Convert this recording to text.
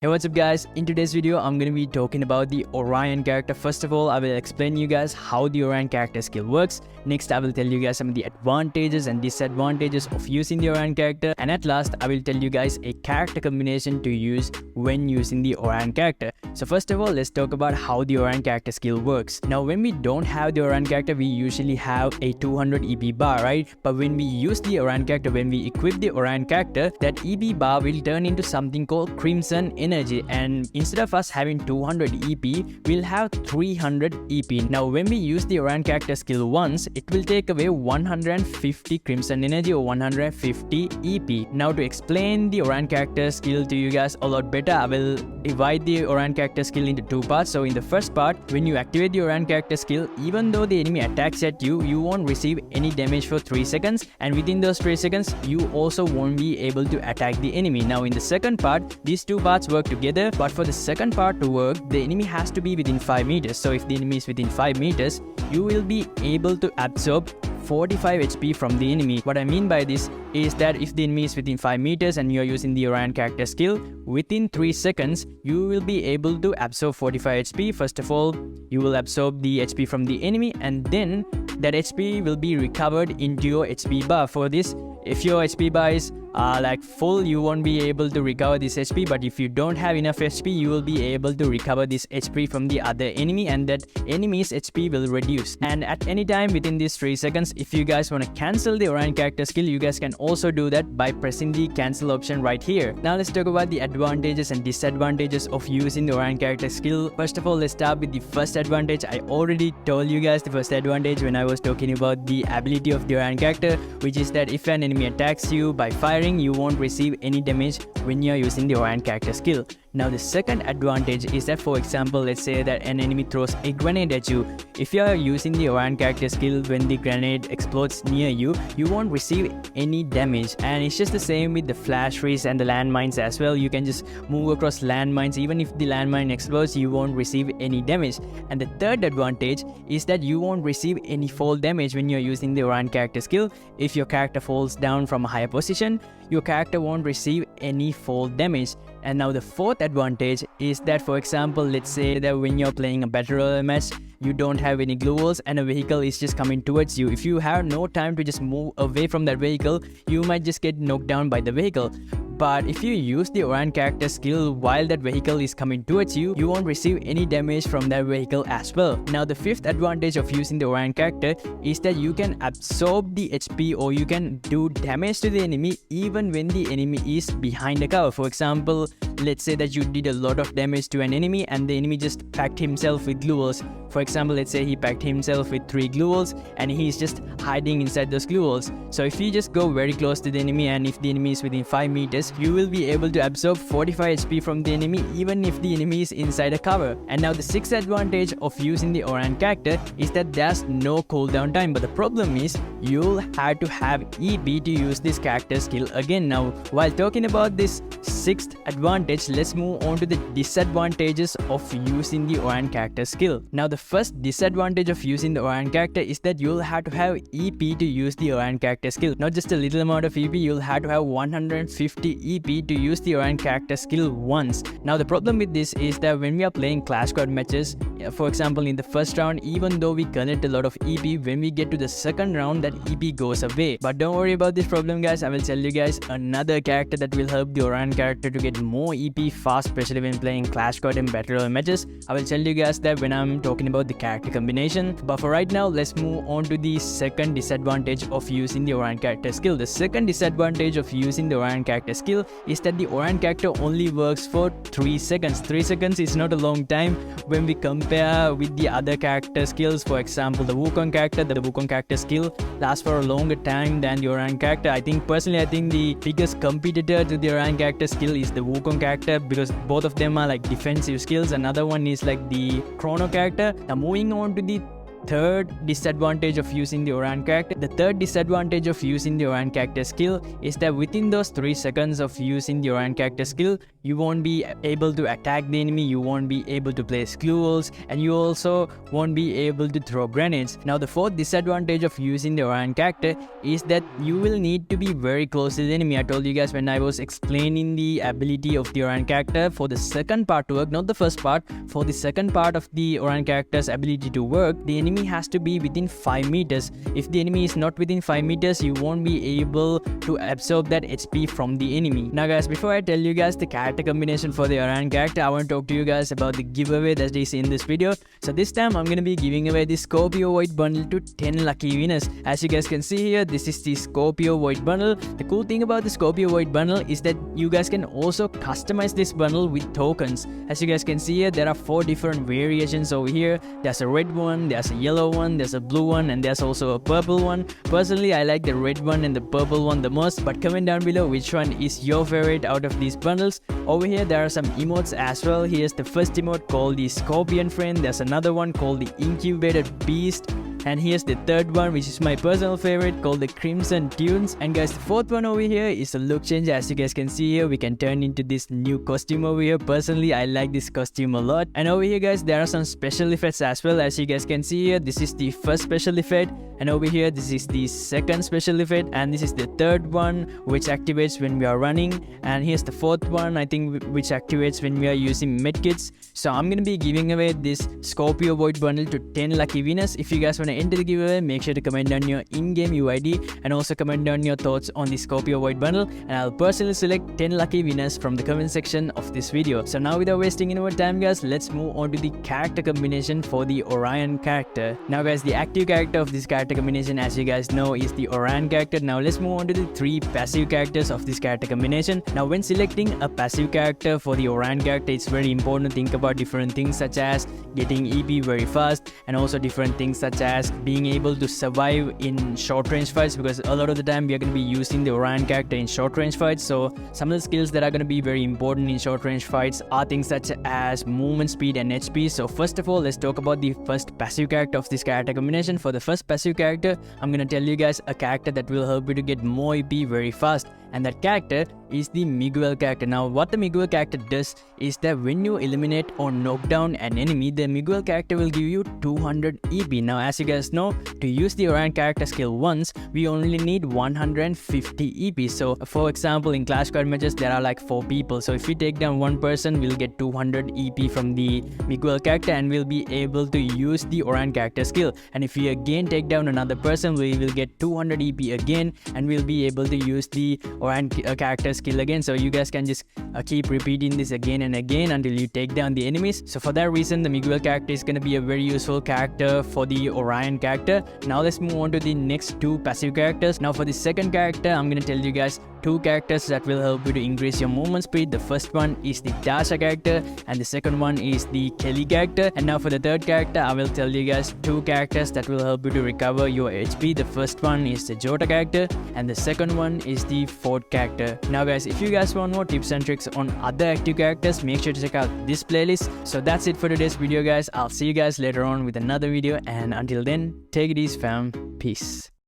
Hey, what's up guys? In today's video, I'm going to be talking about the Orion character. First of all, I will explain you guys how the Orion character skill works. Next, I will tell you guys some of the advantages and disadvantages of using the Orion character. And at last, I will tell you guys a character combination to use when using the Orion character. So first of all, let's talk about how the Orion character skill works. Now, when we don't have the Orion character, we usually have a 200 EP bar, right? But when we use the Orion character, when we equip the Orion character, that EP bar will turn into something called Crimson Energy, and instead of us having 200 EP, we'll have 300 EP. Now when we use the Orion character skill once, it will take away 150 Crimson Energy or 150 EP. Now to explain the Orion character skill to you guys a lot better, I will divide the Orion character skill into two parts. So in the first part, when you activate the Orion character skill, even though the enemy attacks at you, you won't receive any damage for 3 seconds, and within those 3 seconds, you also won't be able to attack the enemy. Now in the second part, these two parts work together. But for the second part to work, the enemy has to be within 5 meters. So if the enemy is within 5 meters, you will be able to absorb 45 HP from the enemy. What I mean by this is that if the enemy is within 5 meters and you are using the Orion character skill, within 3 seconds, you will be able to absorb 45 HP. First of all, you will absorb the HP from the enemy, and then that HP will be recovered into your HP bar. For this, if your HP bar is like full, you won't be able to recover this HP, but if you don't have enough HP, you will be able to recover this HP from the other enemy, and that enemy's HP will reduce. And at any time within these 3 seconds, if you guys want to cancel the Orion character skill, you guys can also do that by pressing the cancel option right here. Now let's talk about the advantages and disadvantages of using the Orion character skill. First of all, let's start with the first advantage. I already told you guys the first advantage when I was talking about the ability of the Orion character, which is that if an enemy attacks you by fire, you won't receive any damage when you're using the Orion character skill. Now the second advantage is that, for example, let's say that an enemy throws a grenade at you. If you are using the Orion character skill, when the grenade explodes near you, you won't receive any damage. And it's just the same with the flash freeze and the landmines as well. You can just move across landmines. Even if the landmine explodes, you won't receive any damage. And the third advantage is that you won't receive any fall damage when you're using the Orion character skill. If your character falls down from a higher position, your character won't receive any fall damage. And now the fourth advantage is that, for example, let's say that when you're playing a battle royale match, you don't have any glue walls and a vehicle is just coming towards you. If you have no time to just move away from that vehicle, you might just get knocked down by the vehicle. But if you use the Orion character skill while that vehicle is coming towards you, you won't receive any damage from that vehicle as well. Now the fifth advantage of using the Orion character is that you can absorb the HP, or you can do damage to the enemy even when the enemy is behind the cover. For example, let's say that you did a lot of damage to an enemy and the enemy just packed himself with glue walls. For example, let's say he packed himself with 3 glue walls and he's just hiding inside those glue walls. So if you just go very close to the enemy, and if the enemy is within 5 meters, you will be able to absorb 45 HP from the enemy even if the enemy is inside a cover. And now the sixth advantage of using the Orion character is that there's no cooldown time. But the problem is you'll have to have EP to use this character skill again. Now while talking about this sixth advantage, let's move on to the disadvantages of using the Orion character skill. Now the first disadvantage of using the Orion character is that you'll have to have EP to use the Orion character skill. Not just a little amount of EP, you'll have to have 150 EP to use the Orion character skill once. Now the problem with this is that when we are playing Clash Squad matches, for example in the first round, even though we collect a lot of EP, when we get to the second round, that EP goes away. But don't worry about this problem guys, I will tell you guys another character that will help the Orion character to get more EP fast, especially when playing Clash Squad and Battle Royale matches. I will tell you guys that when I'm talking about the character combination. But for right now, let's move on to the second disadvantage of using the Orion character skill. The second disadvantage of using the Orion character skill is that the Orion character only works for 3 seconds. 3 seconds is not a long time when we compare with the other character skills. For example, the Wukong character, the Wukong character skill lasts for a longer time than the Orion character. I think the biggest competitor to the Orion character skill is the Wukong character, because both of them are like defensive skills. Another one is like the Chrono character. Now moving on to the third disadvantage of using the Orion character. The third disadvantage of using the Orion character skill is that within those 3 seconds of using the Orion character skill, you won't be able to attack the enemy, you won't be able to place clues, and you also won't be able to throw grenades. Now the fourth disadvantage of using the Orion character is that you will need to be very close to the enemy. I told you guys when I was explaining the ability of the Orion character, for the second part to work, not the first part, for the second part of the Orion character's ability to work, the enemy has to be within 5 meters. If the enemy is not within 5 meters, you won't be able to absorb that HP from the enemy. Now guys, before I tell you guys the character combination for the Orion character, I want to talk to you guys about the giveaway that is in this video. So this time I'm going to be giving away the Scorpio Void bundle to 10 lucky winners. As you guys can see here, this is the Scorpio Void bundle. The cool thing about the Scorpio Void bundle is that you guys can also customize this bundle with tokens. As you guys can see here, there are 4 different variations over here. There's a red one, there's a yellow one, there's a blue one, and there's also a purple one. Personally, I like the red one and the purple one the most, but comment down below which one is your favorite out of these bundles. Over here there are some emotes as well. Here's the first emote called the Scorpion Friend. There's another one called the Incubated Beast. And here's the third one, which is my personal favorite, called the Crimson Tunes. And guys, the fourth one over here is a look change. As you guys can see here, we can turn into this new costume over here. Personally, I like this costume a lot. And over here guys, there are some special effects as well. As you guys can see here, this is the first special effect, and over here this is the second special effect, and this is the third one, which activates when we are running. And here's the fourth one, I think, which activates when we are using medkits. So I'm gonna be giving away this Scorpio Void bundle to 10 lucky winners. If you guys want to enter the giveaway, make sure to comment down your in-game UID and also comment down your thoughts on the Scorpio Void bundle, and I'll personally select 10 lucky winners from the comment section of this video. So now without wasting any more time guys, let's move on to the character combination for the Orion character. Now guys, the active character of this character combination, as you guys know, is the Orion character. Now let's move on to the 3 passive characters of this character combination. Now when selecting a passive character for the Orion character, it's very important to think about different things such as getting EP very fast, and also different things such as being able to survive in short range fights, because a lot of the time we are going to be using the Orion character in short range fights. So some of the skills that are going to be very important in short range fights are things such as movement speed and HP. So first of all, let's talk about the first passive character of this character combination. For the first passive character, I'm going to tell you guys a character that will help you to get more EP very fast, and that character is the Miguel character. Now what the Miguel character does is that when you eliminate or knock down an enemy, the Miguel character will give you 200 EP. Now as you guys know, to use the Orion character skill once, we only need 150 EP. So for example, in Clash Squad matches there are like 4 people, so if we take down one person, we'll get 200 EP from the Miguel character, and we'll be able to use the Orion character skill. And if we again take down another person, we will get 200 EP again, and we'll be able to use the Orion character skill again. So you guys can just keep repeating this again and again until you take down the enemies. So for that reason, the Miguel character is going to be a very useful character for the Orion character. Now let's move on to the next 2 passive characters. Now for the second character, I'm going to tell you guys 2 characters that will help you to increase your movement speed. The first one is the Dasha character, and the second one is the Kelly character. And now for the third character, I will tell you guys 2 characters that will help you to recover your HP. The first one is the Jota character, and the second one is the Ford character. Now guys, if you guys want more tips and tricks on other active characters, make sure to check out this playlist. So that's it for today's video guys. I'll see you guys later on with another video, and until then, take it easy fam. Peace.